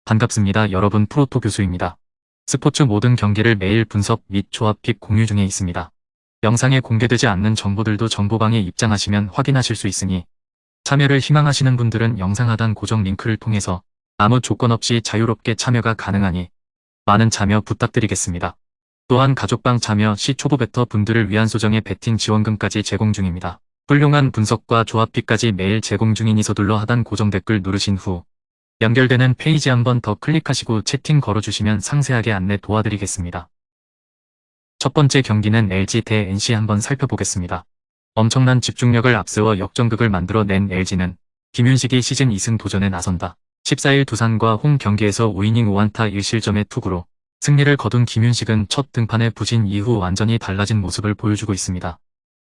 반갑습니다. 여러분, 프로토 교수입니다. 스포츠 모든 경기를 매일 분석 및 조합픽 공유 중에 있습니다. 영상에 공개되지 않는 정보들도 정보방에 입장하시면 확인하실 수 있으니 참여를 희망하시는 분들은 영상 하단 고정 링크를 통해서 아무 조건 없이 자유롭게 참여가 가능하니 많은 참여 부탁드리겠습니다. 또한 가족방 참여 시 초보 베터 분들을 위한 소정의 베팅 지원금까지 제공 중입니다. 훌륭한 분석과 조합픽까지 매일 제공 중이니 서둘러 하단 고정 댓글 누르신 후 연결되는 페이지 한번 더 클릭하시고 채팅 걸어주시면 상세하게 안내 도와드리겠습니다. 첫 번째 경기는 LG 대 NC 한번 살펴보겠습니다. 엄청난 집중력을 앞세워 역전극을 만들어낸 LG는 김윤식이 시즌 2승 도전에 나선다. 14일 두산과 홈 경기에서 5이닝 5안타 1실점의 투구로 승리를 거둔 김윤식은 첫 등판에 부진 이후 완전히 달라진 모습을 보여주고 있습니다.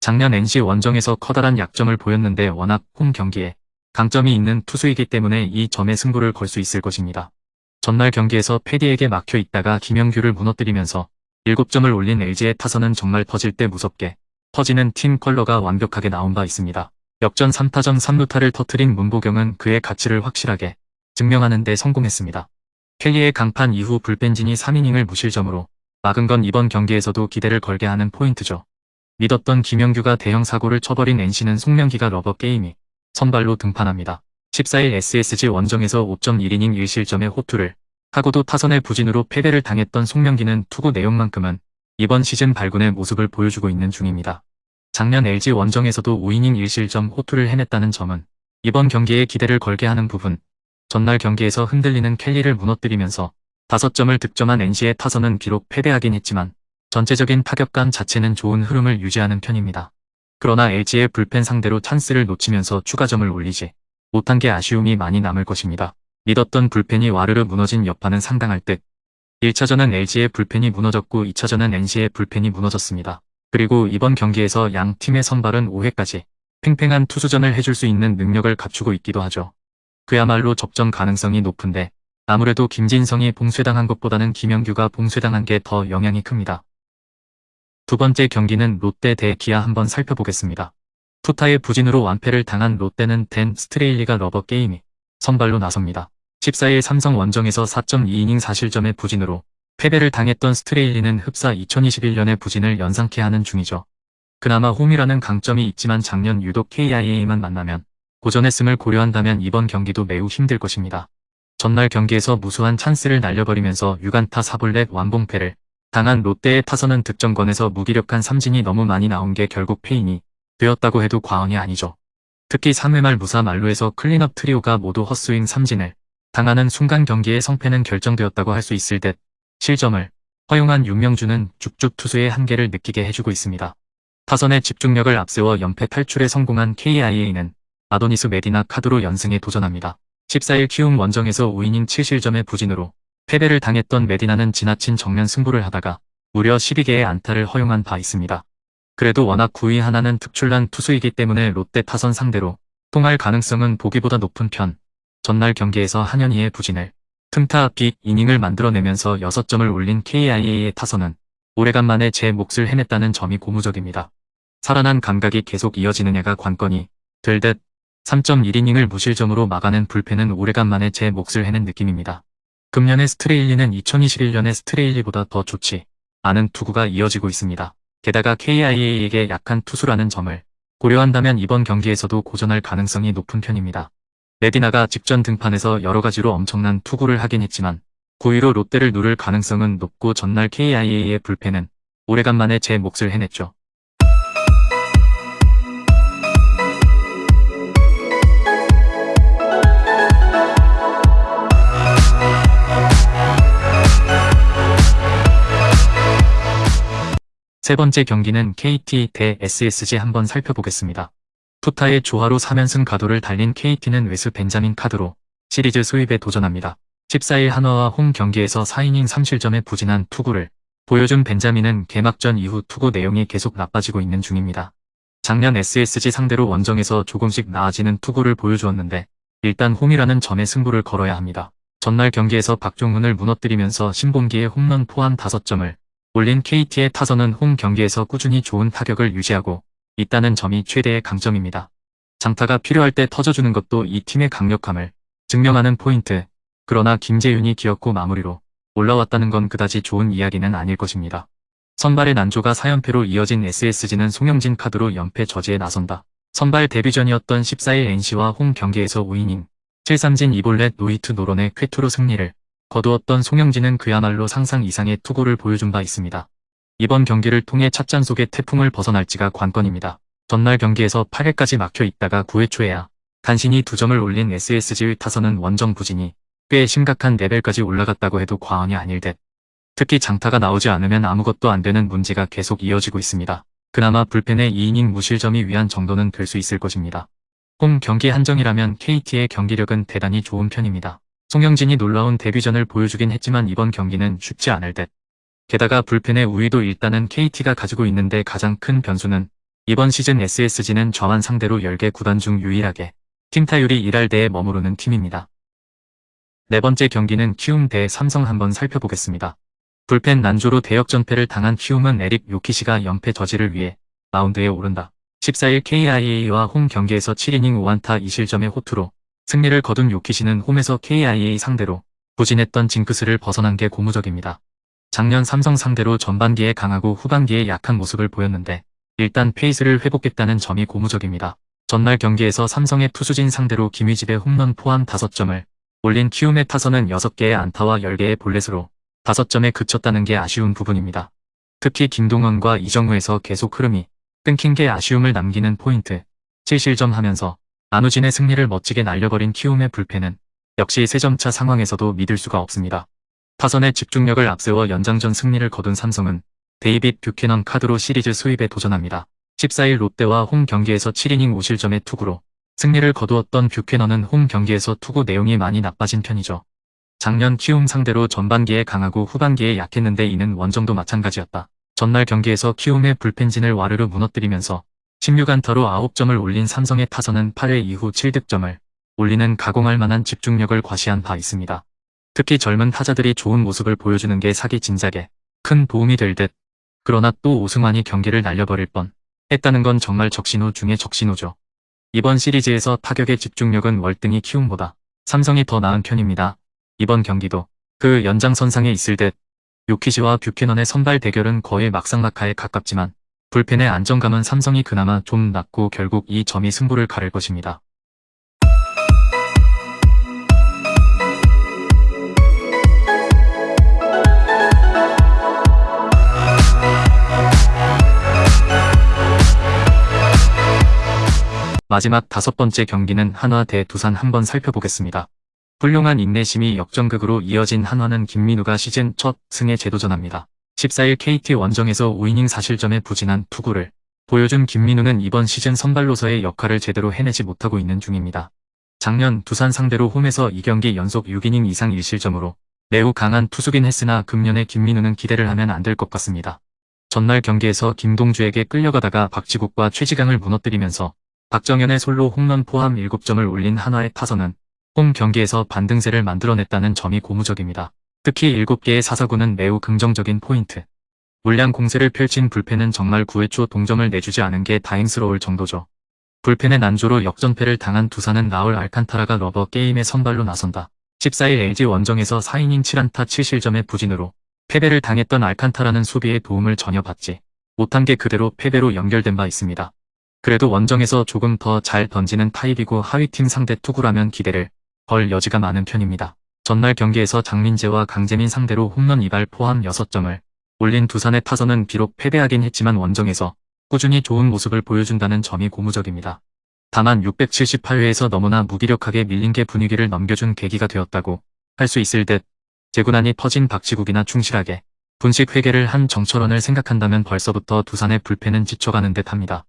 작년 NC 원정에서 커다란 약점을 보였는데 워낙 홈 경기에 강점이 있는 투수이기 때문에 이 점에 승부를 걸 수 있을 것입니다. 전날 경기에서 패디에게 막혀 있다가 김영규를 무너뜨리면서 7점을 올린 LG의 타선은 정말 터질 때 무섭게 터지는 팀 컬러가 완벽하게 나온 바 있습니다. 역전 3타점 3루타를 터뜨린 문보경은 그의 가치를 확실하게 증명하는 데 성공했습니다. 켈리의 강판 이후 불펜진이 3이닝을 무실점으로 막은 건 이번 경기에서도 기대를 걸게 하는 포인트죠. 믿었던 김영규가 대형 사고를 쳐버린 NC는 송명기가 러버 게임이 선발로 등판합니다. 14일 SSG 원정에서 5.1이닝 1실점의 호투를 하고도 타선의 부진으로 패배를 당했던 송명기는 투구 내용만큼은 이번 시즌 발군의 모습을 보여주고 있는 중입니다. 작년 LG 원정에서도 5이닝 1실점 호투를 해냈다는 점은 이번 경기에 기대를 걸게 하는 부분, 전날 경기에서 흔들리는 켈리를 무너뜨리면서 5점을 득점한 NC의 타선은 비록 패배하긴 했지만 전체적인 타격감 자체는 좋은 흐름을 유지하는 편입니다. 그러나 LG의 불펜 상대로 찬스를 놓치면서 추가점을 올리지 못한 게 아쉬움이 많이 남을 것입니다. 믿었던 불펜이 와르르 무너진 여파는 상당할 듯 1차전은 LG의 불펜이 무너졌고 2차전은 NC의 불펜이 무너졌습니다. 그리고 이번 경기에서 양 팀의 선발은 5회까지 팽팽한 투수전을 해줄 수 있는 능력을 갖추고 있기도 하죠. 그야말로 접전 가능성이 높은데 아무래도 김진성이 봉쇄당한 것보다는 김영규가 봉쇄당한 게 더 영향이 큽니다. 두 번째 경기는 롯데 대 기아 한번 살펴보겠습니다. 투타의 부진으로 완패를 당한 롯데는 댄 스트레일리가 러버 게임이 선발로 나섭니다. 14일 삼성 원정에서 4.2이닝 4실점의 부진으로 패배를 당했던 스트레일리는 흡사 2021년의 부진을 연상케 하는 중이죠. 그나마 홈이라는 강점이 있지만 작년 유독 KIA만 만나면 고전했음을 고려한다면 이번 경기도 매우 힘들 것입니다. 전날 경기에서 무수한 찬스를 날려버리면서 6안타 4볼넷 완봉패를 당한 롯데의 타선은 득점권에서 무기력한 삼진이 너무 많이 나온 게 결국 패인이 되었다고 해도 과언이 아니죠. 특히 3회 말 무사 만루에서 클린업 트리오가 모두 헛스윙 삼진을 당하는 순간 경기의 성패는 결정되었다고 할 수 있을 듯 실점을 허용한 윤명주는 쭉쭉 투수의 한계를 느끼게 해주고 있습니다. 타선의 집중력을 앞세워 연패 탈출에 성공한 KIA는 아도니스 메디나 카드로 연승에 도전합니다. 14일 키움 원정에서 5이닝 7실점의 부진으로 패배를 당했던 메디나는 지나친 정면 승부를 하다가 무려 12개의 안타를 허용한 바 있습니다. 그래도 워낙 구위 하나는 특출난 투수이기 때문에 롯데 타선 상대로 통할 가능성은 보기보다 높은 편. 전날 경기에서 한현희의 부진을 틈타 빅 이닝을 만들어내면서 6점을 올린 KIA의 타선은 오래간만에 제 몫을 해냈다는 점이 고무적입니다. 살아난 감각이 계속 이어지느냐가 관건이 될 듯 3.1이닝을 무실점으로 막아낸 불펜은 오래간만에 제 몫을 해낸 느낌입니다. 금년의 스트레일리는 2021년의 스트레일리보다 더 좋지 않은 투구가 이어지고 있습니다. 게다가 KIA에게 약한 투수라는 점을 고려한다면 이번 경기에서도 고전할 가능성이 높은 편입니다. 메디나가 직전 등판에서 여러가지로 엄청난 투구를 하긴 했지만 9위로 롯데를 누를 가능성은 높고 전날 KIA의 불펜은 오래간만에 제 몫을 해냈죠. 세 번째 경기는 KT 대 SSG 한번 살펴보겠습니다. 투타의 조화로 3연승 가도를 달린 KT는 외수 벤자민 카드로 시리즈 수입에 도전합니다. 14일 한화와 홈 경기에서 4이닝 3실점의 부진한 투구를 보여준 벤자민은 개막전 이후 투구 내용이 계속 나빠지고 있는 중입니다. 작년 SSG 상대로 원정에서 조금씩 나아지는 투구를 보여주었는데 일단 홈이라는 점에 승부를 걸어야 합니다. 전날 경기에서 박종훈을 무너뜨리면서 신봉기의 홈런 포함 5점을 올린 KT의 타선은 홈 경기에서 꾸준히 좋은 타격을 유지하고 있다는 점이 최대의 강점입니다. 장타가 필요할 때 터져주는 것도 이 팀의 강력함을 증명하는 포인트. 그러나 김재윤이 기어코 마무리로 올라왔다는 건 그다지 좋은 이야기는 아닐 것입니다. 선발의 난조가 4연패로 이어진 SSG는 송영진 카드로 연패 저지에 나선다. 선발 데뷔전이었던 14일 NC와 홈 경기에서 5이닝 7삼진 2볼넷 노히트 노런의 쾌투로 승리를 거두었던 송영진은 그야말로 상상 이상의 투구를 보여준 바 있습니다. 이번 경기를 통해 찻잔 속의 태풍을 벗어날지가 관건입니다. 전날 경기에서 8회까지 막혀 있다가 9회 초에야 간신히 2점을 올린 SSG의 타선은 원정 부진이 꽤 심각한 레벨까지 올라갔다고 해도 과언이 아닐 듯. 특히 장타가 나오지 않으면 아무것도 안 되는 문제가 계속 이어지고 있습니다. 그나마 불펜의 2이닝 무실점이 위한 정도는 될 수 있을 것입니다. 홈 경기 한정이라면 KT의 경기력은 대단히 좋은 편입니다. 송영진이 놀라운 데뷔전을 보여주긴 했지만 이번 경기는 쉽지 않을 듯. 게다가 불펜의 우위도 일단은 KT가 가지고 있는데 가장 큰 변수는 이번 시즌 SSG는 저만 상대로 10개 구단 중 유일하게 팀 타율이 1할대에 머무르는 팀입니다. 네 번째 경기는 키움 대 삼성 한번 살펴보겠습니다. 불펜 난조로 대역전패를 당한 키움은 에릭 요키시가 연패 저지를 위해 마운드에 오른다. 14일 KIA와 홈 경기에서 7이닝 5안타 2실점의 호투로 승리를 거둔 요키시는 홈에서 KIA 상대로 부진했던 징크스를 벗어난 게 고무적입니다. 작년 삼성 상대로 전반기에 강하고 후반기에 약한 모습을 보였는데 일단 페이스를 회복했다는 점이 고무적입니다. 전날 경기에서 삼성의 투수진 상대로 김희집의 홈런 포함 5점을 올린 키움의 타선은 6개의 안타와 10개의 볼넷으로 5점에 그쳤다는 게 아쉬운 부분입니다. 특히 김동원과 이정우에서 계속 흐름이 끊긴 게 아쉬움을 남기는 포인트. 7실점 하면서 안우진의 승리를 멋지게 날려버린 키움의 불펜은 역시 3점차 상황에서도 믿을 수가 없습니다. 타선의 집중력을 앞세워 연장전 승리를 거둔 삼성은 데이빗 뷰캐넌 카드로 시리즈 수입에 도전합니다. 14일 롯데와 홈 경기에서 7이닝 5실점의 투구로 승리를 거두었던 뷰캐넌은 홈 경기에서 투구 내용이 많이 나빠진 편이죠. 작년 키움 상대로 전반기에 강하고 후반기에 약했는데 이는 원정도 마찬가지였다. 전날 경기에서 키움의 불펜진을 와르르 무너뜨리면서 16안타로 9점을 올린 삼성의 타선은 8회 이후 7득점을 올리는 가공할 만한 집중력을 과시한 바 있습니다. 특히 젊은 타자들이 좋은 모습을 보여주는 게 사기 진작에 큰 도움이 될 듯. 그러나 또 오승환이 경기를 날려버릴 뻔 했다는 건 정말 적신호 중에 적신호죠. 이번 시리즈에서 타격의 집중력은 월등히 키움보다 삼성이 더 나은 편입니다. 이번 경기도 그 연장선상에 있을 듯. 요키시와 뷰캐넌의 선발 대결은 거의 막상막하에 가깝지만 불펜의 안정감은 삼성이 그나마 좀 낮고 결국 이 점이 승부를 가를 것입니다. 마지막 5번째 경기는 한화 대 두산 한번 살펴보겠습니다. 훌륭한 인내심이 역전극으로 이어진 한화는 김민우가 시즌 첫 승에 재도전합니다. 14일 KT 원정에서 5이닝 4실점의 부진한 투구를 보여준 김민우는 이번 시즌 선발로서의 역할을 제대로 해내지 못하고 있는 중입니다. 작년 두산 상대로 홈에서 2경기 연속 6이닝 이상 1실점으로 매우 강한 투수긴 했으나 금년에 김민우는 기대를 하면 안 될 것 같습니다. 전날 경기에서 김동주에게 끌려가다가 박지국과 최지강을 무너뜨리면서 박정현의 솔로 홈런 포함 7점을 올린 한화의 타선은 홈 경기에서 반등세를 만들어냈다는 점이 고무적입니다. 특히 7개의 사사구는 매우 긍정적인 포인트. 물량 공세를 펼친 불펜은 정말 9회 초 동점을 내주지 않은 게 다행스러울 정도죠. 불펜의 난조로 역전패를 당한 두산은 라울 알칸타라가 러버 게임에 선발로 나선다. 14일 LG 원정에서 4이닝 7안타 7실점의 부진으로 패배를 당했던 알칸타라는 수비의 도움을 전혀 받지 못한 게 그대로 패배로 연결된 바 있습니다. 그래도 원정에서 조금 더 잘 던지는 타입이고 하위팀 상대 투구라면 기대를 걸 여지가 많은 편입니다. 전날 경기에서 장민재와 강재민 상대로 홈런 2발 포함 6점을 올린 두산의 타선은 비록 패배하긴 했지만 원정에서 꾸준히 좋은 모습을 보여준다는 점이 고무적입니다. 다만 678회에서 너무나 무기력하게 밀린 게 분위기를 넘겨준 계기가 되었다고 할 수 있을 듯. 재구난이 터진 박지국이나 충실하게 분식 회계를 한 정철원을 생각한다면 벌써부터 두산의 불펜은 지쳐가는 듯 합니다.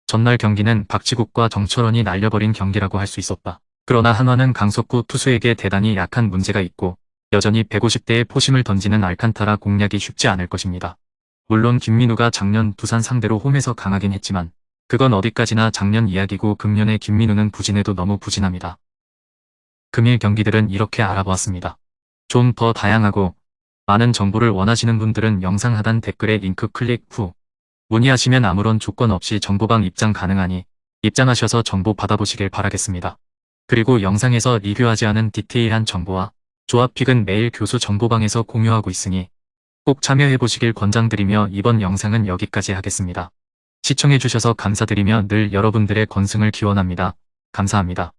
전날 경기는 박지국과 정철원이 날려버린 경기라고 할 수 있었다. 그러나 한화는 강속구 투수에게 대단히 약한 문제가 있고 여전히 150대의 포심을 던지는 알칸타라 공략이 쉽지 않을 것입니다. 물론 김민우가 작년 두산 상대로 홈에서 강하긴 했지만 그건 어디까지나 작년 이야기고 금년의 김민우는 부진해도 너무 부진합니다. 금일 경기들은 이렇게 알아보았습니다. 좀 더 다양하고 많은 정보를 원하시는 분들은 영상 하단 댓글에 링크 클릭 후 문의하시면 아무런 조건 없이 정보방 입장 가능하니 입장하셔서 정보 받아보시길 바라겠습니다. 그리고 영상에서 리뷰하지 않은 디테일한 정보와 조합픽은 매일 교수 정보방에서 공유하고 있으니 꼭 참여해보시길 권장드리며 이번 영상은 여기까지 하겠습니다. 시청해주셔서 감사드리며 늘 여러분들의 건승을 기원합니다. 감사합니다.